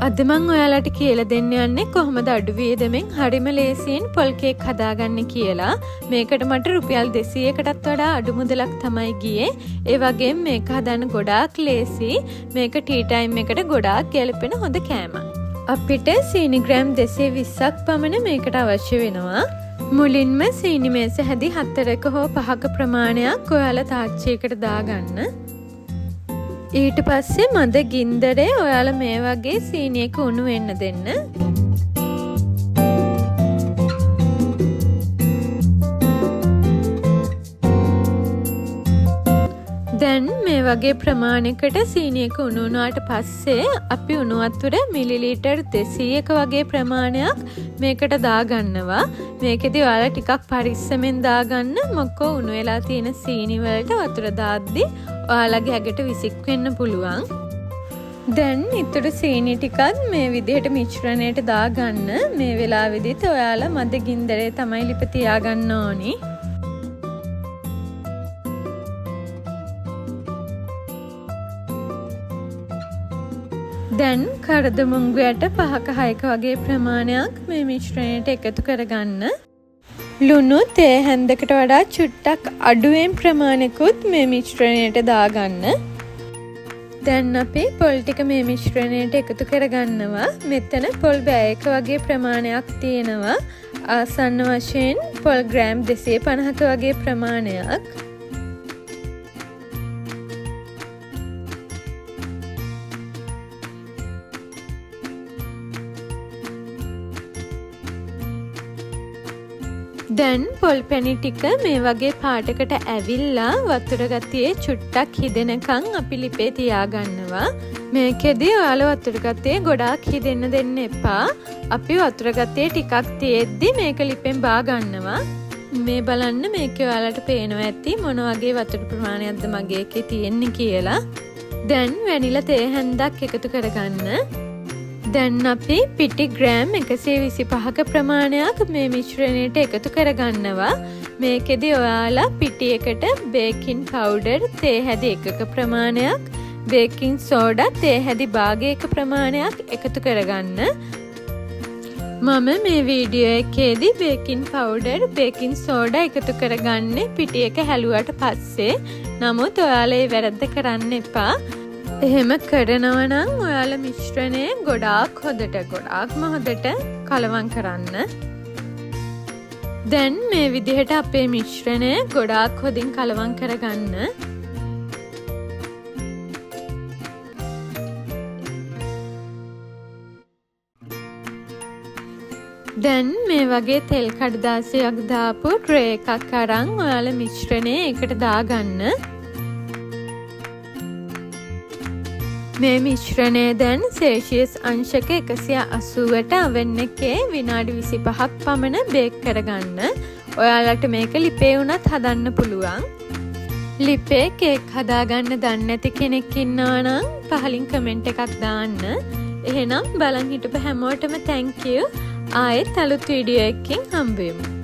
අද මම ඔයාලට කියලා දෙන්න යන්නේ කොහොමද අඩු වියදමෙන් හරිම ලේසියෙන් පොල් කේක් හදාගන්නේ කියලා. මේකට මට රුපියල් 200කටත් වඩා අඩු මුදලක් තමයි ගියේ. ඒ වගේම මේක හදන්න ගොඩාක් ලේසි. මේක ටී ටයිම් එකට ගොඩාක් ගැලපෙන හොඳ කෑමක්. අපිට සීනි ග්‍රෑම් 220ක් පමණ මේකට අවශ්‍ය වෙනවා. මුලින්ම සීනි මේස හැදි 4ක හෝ 5ක ප්‍රමාණයක් ඔයාලා තාච්චියකට දාගන්න. ඊට පස්සේ මද ගින්දරේ ඔයාලා මේ වගේ සීනියක උණු වෙන්න දෙන්න. දැන් මේ වගේ ප්‍රමාණයකට සීනියක උණු වුණාට පස්සේ අපි උණු වතුර මිලිලීටර් 200ක වගේ ප්‍රමාණයක් මේකට දාගන්නවා. මේකෙදි ඔයාලා ටිකක් පරිස්සමෙන් දාගන්න. මොකෝ උණු වෙලා තියෙන සීනි වලට වතුර දාද්දි ඔයාලගේ ඇඟට විසික් වෙන්න පුළුවන්. දැන් ඊටු සීනි ටිකත් මේ විදිහට මිශ්‍රණයට දාගන්න. මේ වෙලාවෙදිත් ඔයාලා මද ගින්දරේ තමයි ලිප තියාගන්න ඕනි. දැන් කරදමුංගුයට 5ක 6ක වගේ ප්‍රමාණයක් මේ මිශ්‍රණයට එකතු කරගන්න. ලුණු තේ හැන්දකට වඩා චුට්ටක් අඩුවෙන් ප්‍රමාණයකුත් මේ මිශ්‍රණයට දාගන්න. දැන් අපි පොල් ටික මේ මිශ්‍රණයට එකතු කරගන්නවා. මෙතන පොල් බෑයක වගේ ප්‍රමාණයක් තියෙනවා. ආසන්න වශයෙන් පොල් ග්‍රෑම් 250ක වගේ ප්‍රමාණයක්. දැන් පොල් පැණි ටික මේ වගේ පාටකට ඇවිල්ලා වතුර ගතියේ චුට්ටක් හිදෙනකන් අපි ලිපේ තියාගන්නවා. මේකෙදි ඔයාලා වතුර ගතියේ ගොඩාක් හිදෙන්න දෙන්න එපා. අපි වතුර ගතියේ ටිකක් තියෙද්දි මේක ලිපෙන් බා ගන්නවා. මේ බලන්න මේකේ ඔයාලට පේනවා ඇති මොන වගේ වතුර ප්‍රමාණයක්ද මගේ එකේ තියෙන්නේ කියලා. දැන් වැනිලා තේ හැන්දක් එකතු කරගන්න. දැන් අපි පිටි ග්‍රෑම් 125ක ප්‍රමාණයක් මේ මිශ්‍රණයට එකතු කරගන්නවා. මේකෙදි ඔයාලා පිටියකට බේකින් පවුඩර් තේ හැදි 1ක ප්‍රමාණයක්, බේකින් සෝඩා තේ හැදි භාගයක ප්‍රමාණයක් එකතු කරගන්න. මම මේ වීඩියෝ එකේදී බේකින් පවුඩර්, බේකින් සෝඩා එකතු කරගන්නේ පිටියක හැලුවට පස්සේ. නමුත් ඔයාලා ඒ වැරද්ද කරන්න එපා. එහෙම කරනවා නම් ඔයාලා මිශ්‍රණය ගොඩාක්ම හොඳට කලවම් කරන්න. දැන් මේ විදිහට අපේ මිශ්‍රණය ගොඩාක් හොඳින් කලවම් කරගන්න. දැන් මේ වගේ තෙල් කඩදාසියක් දාපු ට්‍රේ එකක් අරන් ඔයාලා මිශ්‍රණය එකට දාගන්න. මේ මිශ්‍රණය දැන් සෙල්සියස් අංශක 180ට oven එකේ විනාඩි 25ක් පමණ බේක් කරගන්න. ඔයාලට මේක ලිපේ උනත් හදන්න පුළුවන්. ලිපේ කේක් හදාගන්න දන්නේ නැති කෙනෙක් ඉන්නවා නම් පහලින් කමෙන්ට් එකක් දාන්න. එහෙනම් බලන් හිටපු හැමෝටම thank you. ආයෙත් අලුත් වීඩියෝ එකකින් හම්බ වෙමු.